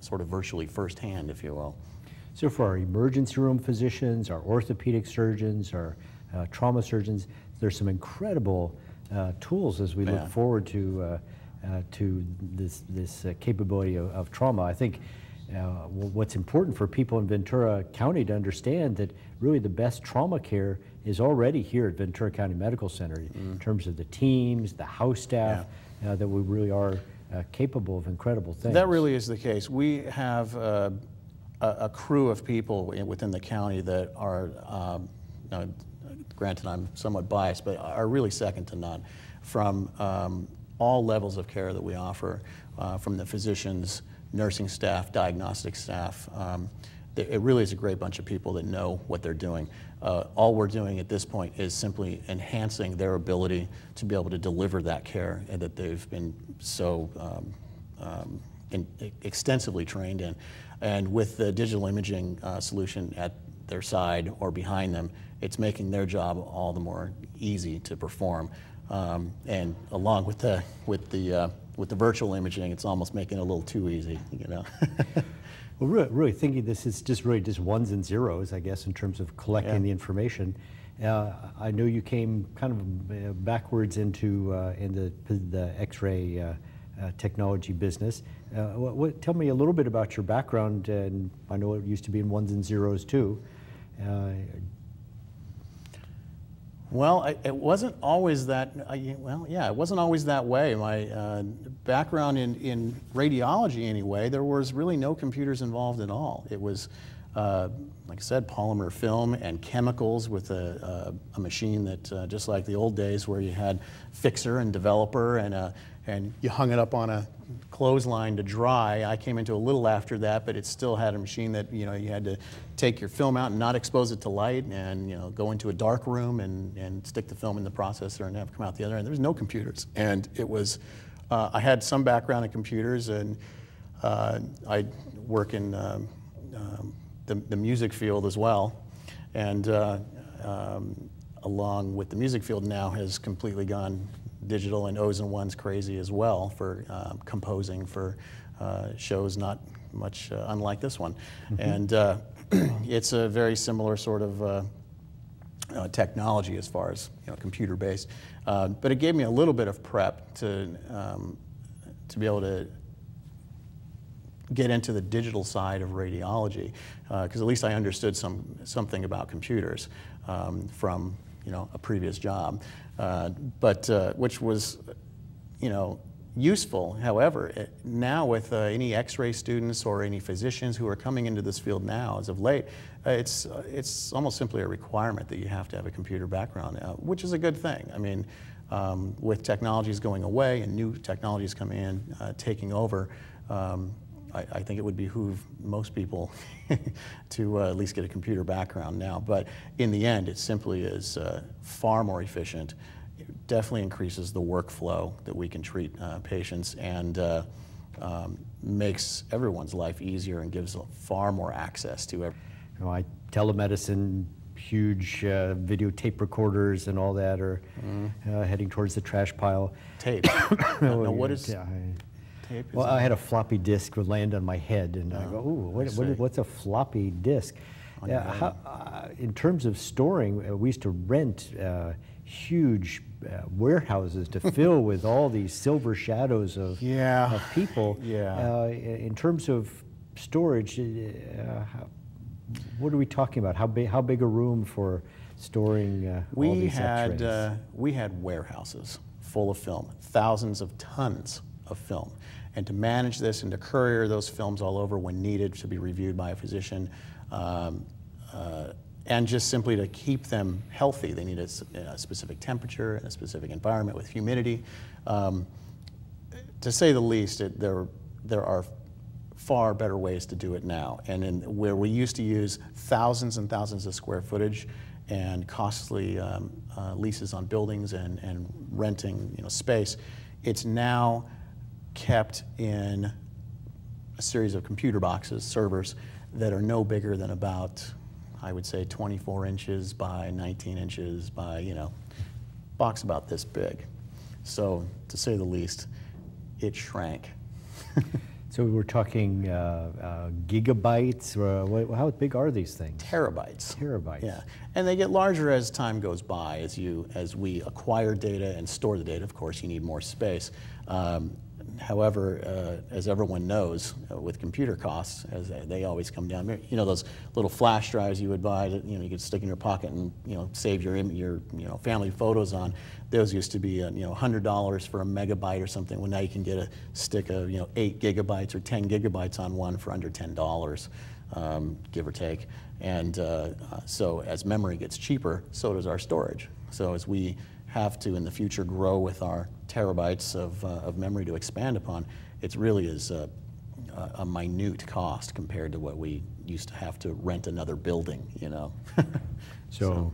sort of virtually firsthand, if you will. So for our emergency room physicians, our orthopedic surgeons, our trauma surgeons, there's some incredible tools as we look forward to this capability of trauma. I think what's important for people in Ventura County to understand that really the best trauma care is already here at Ventura County Medical Center in terms of the teams, the house staff, that we really are capable of incredible things. That really is the case. We have a crew of people within the county that are, granted I'm somewhat biased, but are really second to none, from all levels of care that we offer, from the physicians, nursing staff, diagnostic staff. It really is a great bunch of people that know what they're doing. All we're doing at this point is simply enhancing their ability to be able to deliver that care and that they've been so extensively trained in. And with the digital imaging solution at their side or behind them, it's making their job all the more easy to perform. And along with the virtual imaging, it's almost making it a little too easy, you know. Well, really thinking this is just ones and zeros, I guess, in terms of collecting the information. I know you came kind of backwards into the X-ray technology business. Tell me a little bit about your background, and I know it used to be in ones and zeros too. Well, it wasn't always that, it wasn't always that way. My background in radiology anyway, there was really no computers involved at all. It was, like I said, polymer film and chemicals with a machine that, just like the old days where you had fixer and developer and you hung it up on a clothesline to dry. I came into a little after that, but it still had a machine that, you had to take your film out and not expose it to light and, go into a dark room and stick the film in the processor and have it come out the other end. There was no computers. And it was, I had some background in computers, and I work in the music field as well. And along with the music field now has completely gone digital, and O's and One's crazy as well for composing for shows not much unlike this one. And it's a very similar sort of technology as far as computer-based. But it gave me a little bit of prep to be able to get into the digital side of radiology, because at least I understood something about computers from a previous job, but which was useful. However, now with any X-ray students or any physicians who are coming into this field now as of late, it's almost simply a requirement that you have to have a computer background, which is a good thing. I mean, with technologies going away and new technologies coming in, taking over, I think it would behoove most people to at least get a computer background now. But in the end, it simply is far more efficient. It definitely increases the workflow that we can treat patients, and makes everyone's life easier and gives far more access to everything. Telemedicine, huge videotape recorders and all that are heading towards the trash pile. Tape. No, what is... Well, I had a floppy disk would land on my head, and I go, ooh, what's a floppy disk? In terms of storing, we used to rent huge warehouses to fill with all these silver shadows of people. In terms of storage, what are we talking about? How big a room for storing all these X-rays? We had warehouses full of film, thousands of tons of film. And to manage this and to courier those films all over when needed to be reviewed by a physician, and just simply to keep them healthy. They need a specific temperature and a specific environment with humidity. To say the least, there are far better ways to do it now. And where we used to use thousands and thousands of square footage and costly leases on buildings and renting space, it's now kept in a series of computer boxes, servers, that are no bigger than about, I would say, 24 inches by 19 inches by, box about this big. So, to say the least, it shrank. So we're talking gigabytes. How big are these things? Terabytes. Terabytes. Yeah, and they get larger as time goes by. As we acquire data and store the data, of course, you need more space. However, as everyone knows, with computer costs, as they always come down. You know those little flash drives you would buy that you could stick in your pocket and save your family photos on. Those used to be $100 for a megabyte or something. Well, now you can get a stick of 8 gigabytes or 10 gigabytes on one for under $10, give or take. And so as memory gets cheaper, so does our storage. So as we have to in the future grow with our terabytes of memory to expand upon, it really is a minute cost compared to what we used to have to rent another building, So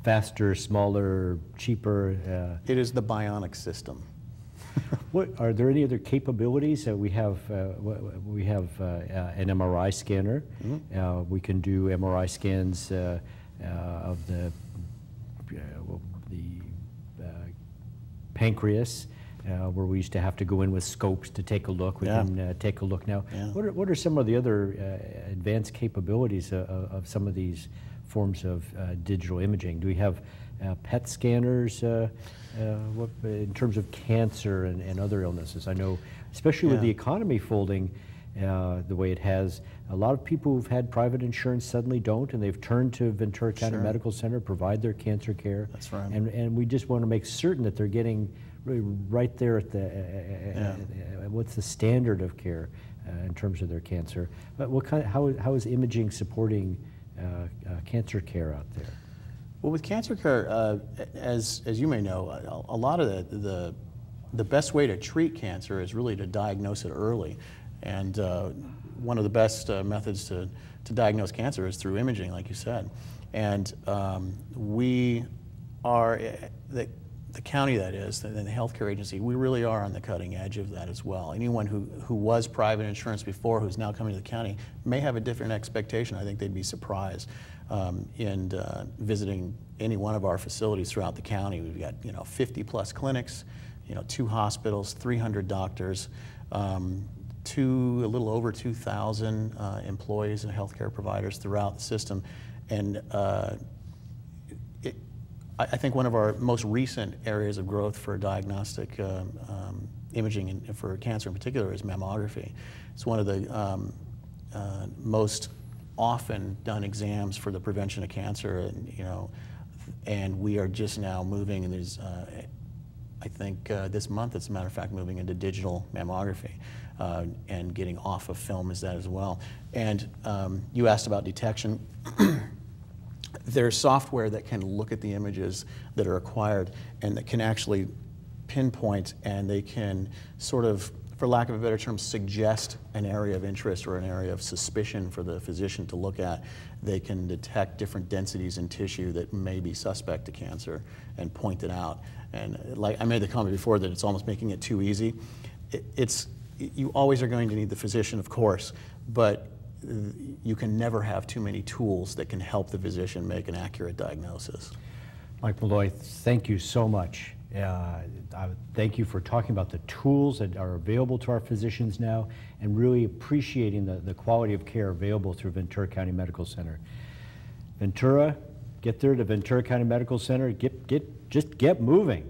faster, smaller, cheaper. It is the bionic system. Are there any other capabilities? We have an MRI scanner. Mm-hmm. We can do MRI scans of the pancreas, where we used to have to go in with scopes to take a look. We can take a look now. Yeah. What are some of the other advanced capabilities of some of these forms of digital imaging? Do we have PET scanners in terms of cancer and other illnesses? I know, especially with the economy folding the way it has, a lot of people who've had private insurance suddenly don't, and they've turned to Ventura County Medical Center, provide their cancer care. That's right. And we just want to make certain that they're getting really right there at the what's the standard of care in terms of their cancer. But how is imaging supporting cancer care out there? Well, with cancer care, as you may know, a lot of the best way to treat cancer is really to diagnose it early. And one of the best methods to diagnose cancer is through imaging, like you said. And we are, the county that is, and the healthcare agency, we really are on the cutting edge of that as well. Anyone who was private insurance before, who's now coming to the county, may have a different expectation. I think they'd be surprised in visiting any one of our facilities throughout the county. We've got 50 plus clinics, 2 hospitals, 300 doctors, a little over 2,000 employees and healthcare providers throughout the system. And I think one of our most recent areas of growth for diagnostic imaging and for cancer in particular is mammography. It's one of the most often done exams for the prevention of cancer, and we are just now moving, and there's I think this month, as a matter of fact, moving into digital mammography and getting off of film as that as well. And you asked about detection. There's software that can look at the images that are acquired and that can actually pinpoint, and they can sort of, for lack of a better term, suggest an area of interest or an area of suspicion for the physician to look at. They can detect different densities in tissue that may be suspect to cancer and point it out. And like I made the comment before that it's almost making it too easy. You always are going to need the physician, of course, but you can never have too many tools that can help the physician make an accurate diagnosis. Mike Maloy, thank you so much. Thank you for talking about the tools that are available to our physicians now and really appreciating the quality of care available through Ventura County Medical Center. Ventura, get there to Ventura County Medical Center, just get moving.